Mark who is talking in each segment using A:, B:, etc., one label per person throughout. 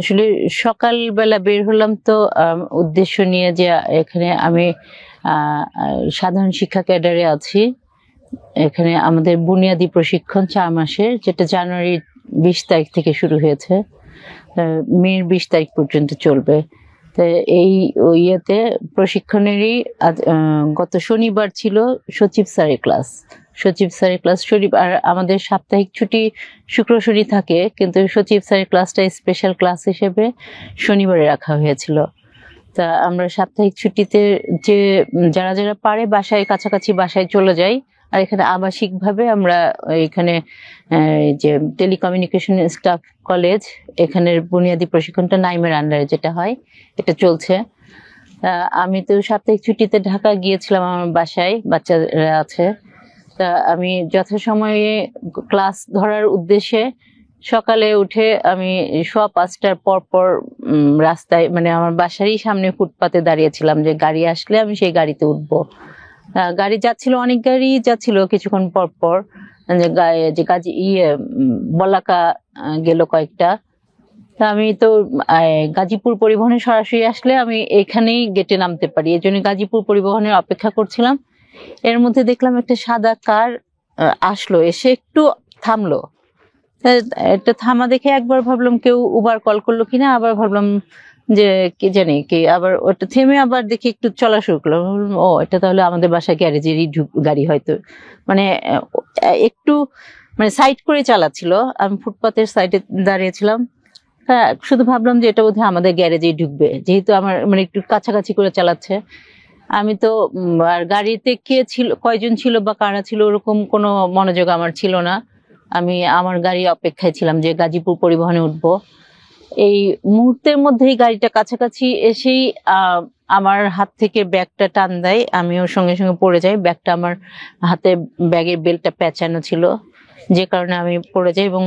A: আসলে সকালবেলা বের হলাম তো উদ্দেশ্য নিয়ে যে এখানে আমি সাধারণ শিক্ষা ক্যাডারে আছি। এখানে আমাদের বুনিয়াদী প্রশিক্ষণ 4 মাসের, যেটা জানুয়ারি 20 তারিখ থেকে শুরু হয়েছে, মের 20 তারিখ পর্যন্ত চলবে। তো এই ইয়েতে প্রশিক্ষণেরই গত শনিবার ছিল সচিব স্যারের ক্লাস। আর আমাদের সাপ্তাহিক ছুটি শুক্র শনি থাকে, কিন্তু সচিব স্যারের ক্লাসটা স্পেশাল ক্লাস হিসেবে শনিবারে রাখা হয়েছিল। তা আমরা সাপ্তাহিক ছুটিতে যে যারা যারা পারে বাসায় কাছাকাছি বাসায় চলে যাই, আর এখানে আবাসিক ভাবে আমরা এখানে যে টেলিকমিউনিকেশন স্টাফ কলেজ, এখানের বুনিয়াদী প্রশিক্ষণটা নাইমের আন্ডারে যেটা হয় এটা চলছে। আমি তো সাপ্তাহিক ছুটিতে ঢাকা গিয়েছিলাম, আমার বাসায় বাচ্চারা আছে। তা আমি যথাসময়ে ক্লাস ধরার উদ্দেশ্যে সকালে উঠে আমি 5:15 পর পর রাস্তায়, মানে আমার বাসারই সামনে ফুটপাতে দাঁড়িয়েছিলাম যে গাড়ি আসলে আমি সেই গাড়িতে উঠবো। গাড়ি যাচ্ছিল, অনেক গাড়ি যাচ্ছিল কিছুক্ষণ পর পর, যে কাজে বলাকা গেল কয়েকটা। তা আমি তো গাজীপুর পরিবহনে সরাসরি আসলে আমি এখানেই গেটে নামতে পারি, এই জন্য গাজীপুর পরিবহনের অপেক্ষা করছিলাম। এর মধ্যে দেখলাম একটা সাদা কার আসলো, এসে একটু থামলো। এটা থামা দেখে একবার ভাবলাম কেউ উবার কল করলো কিনা, আবার ভাবলাম যে কি জানি কি, আবার ওটা থেমে আবার দেখি একটু চলা শুরু করলো। ও, এটা তাহলে আমাদের বাসায় গ্যারেজেরই গাড়ি হয়তো, মানে একটু মানে সাইড করে চালাচ্ছিল। আমি ফুটপাতের সাইডে দাঁড়িয়েছিলাম, হ্যাঁ, শুধু ভাবলাম যে এটা বোধহয় আমাদের গ্যারেজেই ঢুকবে, যেহেতু আমার মানে একটু কাছাকাছি করে চালাচ্ছে। আমি তো আর গাড়িতে কে ছিল, কয়জন ছিল বা কারা ছিল ওরকম কোনো মনোযোগ আমার ছিল না। আমি আমার গাড়ি অপেক্ষায় ছিলাম যে গাজীপুর পরিবহনে উঠবো। এই মুহূর্তের মধ্যেই গাড়িটা কাছাকাছি এসেই আমার হাত থেকে ব্যাগটা টান দেয়, আমিও সঙ্গে সঙ্গে পড়ে যাই। ব্যাগটা আমার হাতে, ব্যাগের বেল্টটা পেঁচানো ছিল, যে কারণে আমি পড়ে যাই এবং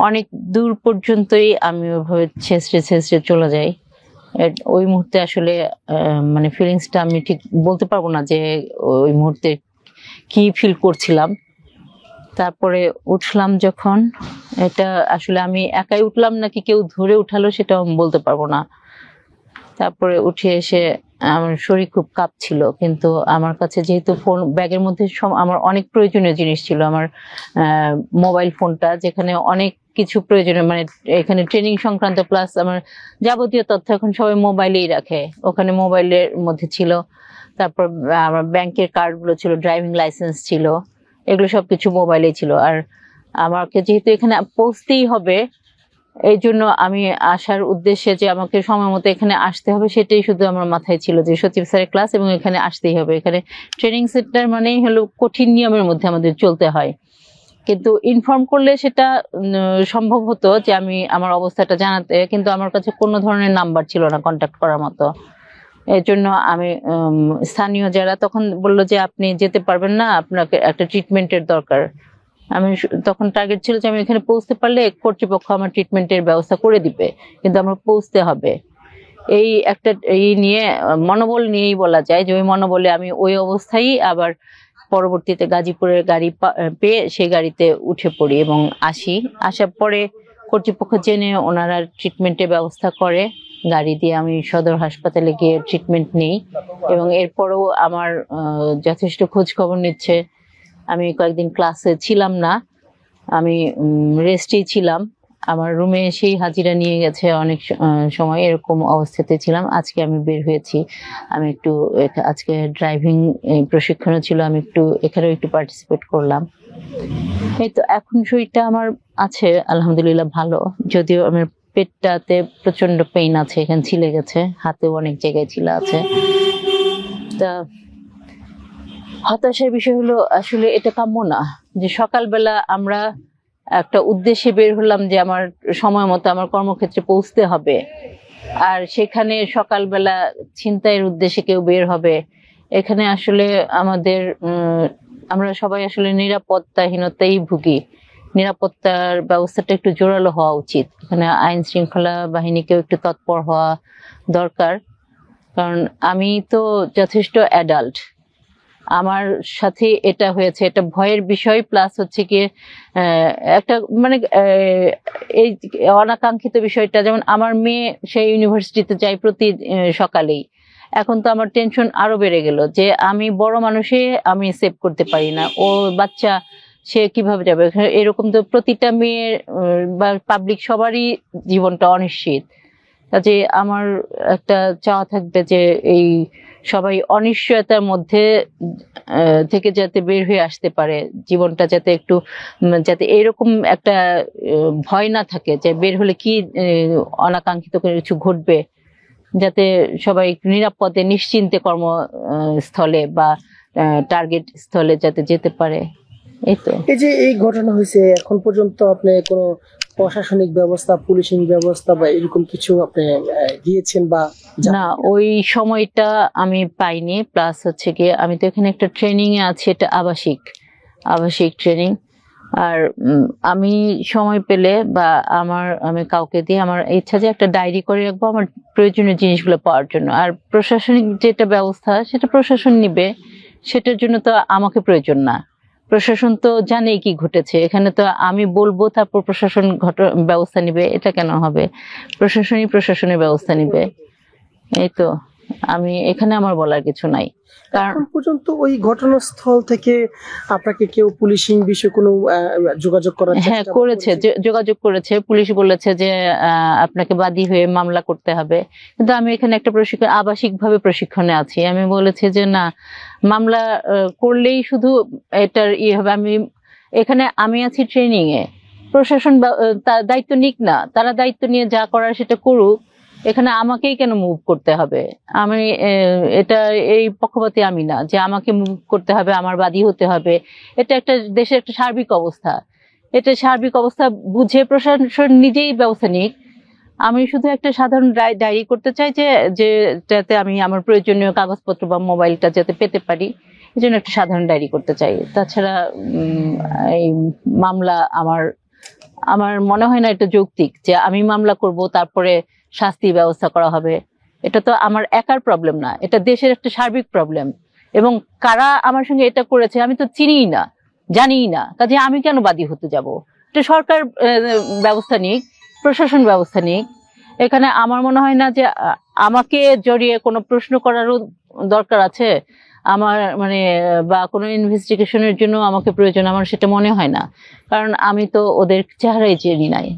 A: অনেক দূর পর্যন্তই আমি ওইভাবে ছেঁচড়ে চলে যাই। ওই মুহূর্তে আসলে মানে ফিলিংসটা আমি ঠিক বলতে পারবো না যে ওই মুহূর্তে কি ফিল করছিলাম। তারপরে উঠলাম যখন, এটা আসলে আমি একাই উঠলাম নাকি কেউ ধরে উঠালো সেটাও আমি বলতে পারবো না। তারপরে উঠে এসে আমার শরীর খুব কাঁপছিল, কিন্তু আমার কাছে যেহেতু ফোন ব্যাগের মধ্যে আমার অনেক প্রয়োজনীয় জিনিস ছিল, আমার মোবাইল ফোনটা, যেখানে অনেক কিছু প্রয়োজনীয়, মানে এখানে ট্রেনিং সংক্রান্ত প্লাস আমার যাবতীয় তথ্য এখন সবাই মোবাইলেই রাখে, ওখানে মোবাইলের মধ্যে ছিল। তারপর আমার ব্যাংকের কার্ডগুলো ছিল, ড্রাইভিং লাইসেন্স ছিল, এগুলো সবকিছু মোবাইলেই ছিল। আর আমাকে যেহেতু এখানে পৌঁছতেই হবে, এই জন্য আমি আসার উদ্দেশ্যে যে আমাকে সময় মতো এখানে আসতে হবে সেটাই শুধু আমার মাথায় ছিল, যে সচিব স্যারের ক্লাস এবং এখানে আসতেই হবে। এখানে ট্রেনিং সেন্টার মানেই হলো কঠিন নিয়মের মধ্যে আমাদের চলতে হয়, কিন্তু ইনফর্ম করলে সেটা সম্ভব হতো যে আমি আমার অবস্থাটা জানাতে, কিন্তু আমার কাছে কোনো ধরনের নাম্বার ছিল না কন্ট্যাক্ট করার মতো। এর জন্য আমি স্থানীয় যারা তখন বললো যে আপনি যেতে পারবেন না, আপনাকে একটা ট্রিটমেন্টের দরকার। আমি তখন টার্গেট ছিল যে আমি এখানে পৌঁছতে পারলে কর্তৃপক্ষ আমার ট্রিটমেন্টের ব্যবস্থা করে দিবে, কিন্তু আমার পৌঁছতে হবে। এই একটা নিয়ে মনোবল নিয়েই বলা যায় যে ওই মনোবলে আমি ওই অবস্থায় আবার পরবর্তীতে গাজীপুরের গাড়ি পেয়ে সেই গাড়িতে উঠে পড়ি এবং আসার পরে কর্তৃপক্ষ জেনে ওনারা ট্রিটমেন্টের ব্যবস্থা করে, গাড়ি দিয়ে আমি সদর হাসপাতালে গিয়ে ট্রিটমেন্ট নিই। এবং এরপরেও আমার যথেষ্ট খোঁজ খবর নিচ্ছে। আমি কয়েকদিন ক্লাসে ছিলাম না, আমি রেস্টেই ছিলাম। আমার রুমে এসেই হাজিরা নিয়ে গেছে অনেক সময়, এরকম অবস্থাতে ছিলাম। আজকে আমি বের হয়েছি, আমি একটু আজকে ড্রাইভিং প্রশিক্ষণও ছিল, আমি এখানেও একটু পার্টিসিপেট করলাম। এই তো এখন শরীরটা আমার আছে আলহামদুলিল্লাহ ভালো, যদিও আমার পেটটাতে প্রচন্ড পেইন আছে, এখানে ছিলে গেছে, হাতেও অনেক জায়গায় ছিলা আছে। তা হতাশার বিষয় হলো আসলে এটা কাম্য না যে সকালবেলা আমরা একটা উদ্দেশ্যে বের হলাম যে আমার সময় মতো আমার কর্মক্ষেত্রে পৌঁছতে হবে, আর সেখানে সকালবেলা ছিনতাইয়ের উদ্দেশ্যে কেউ বের হবে। এখানে আসলে আমরা সবাই আসলে নিরাপত্তাহীনতাই ভুগি। নিরাপত্তার ব্যবস্থাটা একটু জোরালো হওয়া উচিত, এখানে আইন শৃঙ্খলা বাহিনীকেও একটু তৎপর হওয়া দরকার। কারণ আমি তো যথেষ্ট অ্যাডাল্ট, আমার সাথে এটা হয়েছে, এটা ভয়ের বিষয়, প্লাস হচ্ছে কি একটা মানে এই অনাকাঙ্ক্ষিত বিষয়টা, যেমন আমার মেয়ে সেই ইউনিভার্সিটিতে যায় প্রতি সকালেই। এখন তো আমার টেনশন আরো বেড়ে গেল যে আমি বড় মানুষে আমি সেভ করতে পারি না, ও বাচ্চা সে কিভাবে যাবে। এরকম তো প্রতিটা মেয়ের বা পাবলিক সবারই জীবনটা অনিশ্চিত। কাজে আমার একটা চাওয়া থাকবে যে এই সবাই অনিশ্চয়তার মধ্যে থেকে যাতে বের হয়ে আসতে পারে, জীবনটা যাতে একটু যাতে এরকম একটা ভয় না থাকে যে বের হলে কি অনাকাঙ্ক্ষিত কোনো কিছু ঘটবে, যাতে সবাই নিরাপদে নিশ্চিন্তে কর্মস্থলে বা টার্গেট স্থলে যাতে যেতে পারে। এই তো,
B: এই যে এই ঘটনা হয়েছে, এখন পর্যন্ত আপনি কোনো প্রশাসনিক ব্যবস্থা, পুলিশিং ব্যবস্থা বা এরকম কিছু আপনি গিয়েছেন বা?
A: না, ওই সময়টা আমি পাইনি। প্লাস হচ্ছে গিয়ে আমি তো এখানে একটা ট্রেনিং এ আছি, এটা আবাসিক ট্রেনিং। আর আমি সময় পেলে বা আমি কাউকে দিয়ে, আমার ইচ্ছা যে একটা ডায়েরি করে রাখবো আমার প্রয়োজনীয় জিনিসগুলো পাওয়ার জন্য। আর প্রশাসনিক যেটা ব্যবস্থা সেটা প্রশাসন নিবে, সেটার জন্য তো আমাকে প্রয়োজন না। প্রশাসন তো জানেই কি ঘটেছে এখানে, তো আমি বলবো তারপর প্রশাসন ব্যবস্থা নিবে, এটা কেন হবে? প্রশাসনের ব্যবস্থা নিবে। এই তো, আমি এখানে আমার বলার কিছু নাই।
B: এখন পর্যন্ত ওই ঘটনাস্থল থেকে আপনাকে কেউ পুলিশিং বিষয়ে কোনো যোগাযোগ করার
A: হ্যাঁ করেছে, যোগাযোগ করেছে। পুলিশ বলেছে যে আপনাকে বাদী হয়ে মামলা করতে হবে, কিন্তু আমি এখানে একটা আবাসিক ভাবে প্রশিক্ষণে আছি। আমি বলেছি যে না, মামলা করলেই শুধু এটার হবে। আমি আছি ট্রেনিং এ, প্রশাসন দায়িত্ব নিক না, তারা দায়িত্ব নিয়ে যা করার সেটা করুক, এখানে আমাকেই কেন মুভ করতে হবে? আমি এটা এই পক্ষপাতী আমি না যে আমাকে মুভ করতে হবে, আমার বাদী হতে হবে। এটা একটা দেশের একটা সার্বিক অবস্থা, এটা সার্বিক অবস্থা বুঝে প্রশাসন নিজেই ব্যবস্থা নিক। আমি শুধু একটা সাধারণ ডায়েরি করতে চাই যে যাতে আমি আমার প্রয়োজনীয় কাগজপত্র বা মোবাইলটা যাতে পেতে পারি, এই জন্য একটা সাধারণ ডায়েরি করতে চাই। তাছাড়া এই মামলা আমার মনে হয় না এটা যৌক্তিক যে আমি মামলা করব তারপরে শাস্তি ব্যবস্থা করা হবে। এটা তো আমার একার প্রবলেম না, এটা দেশের একটা সার্বিক প্রবলেম। এবং কারা আমার সঙ্গে এটা করেছে আমি তো চিনিই না, জানিই না, কাজে আমি কেন বাদী হতে যাব? এটা সরকার ব্যবস্থা নিক, প্রশাসন ব্যবস্থা নিক। এখানে আমার মনে হয় না যে আমাকে জড়িয়ে কোনো প্রশ্ন করারও দরকার আছে আমার, মানে বা কোনো ইনভেস্টিগেশনের জন্য আমাকে প্রয়োজন, আমার সেটা মনে হয় না। কারণ আমি তো ওদের চেহারাই চিনি নাই।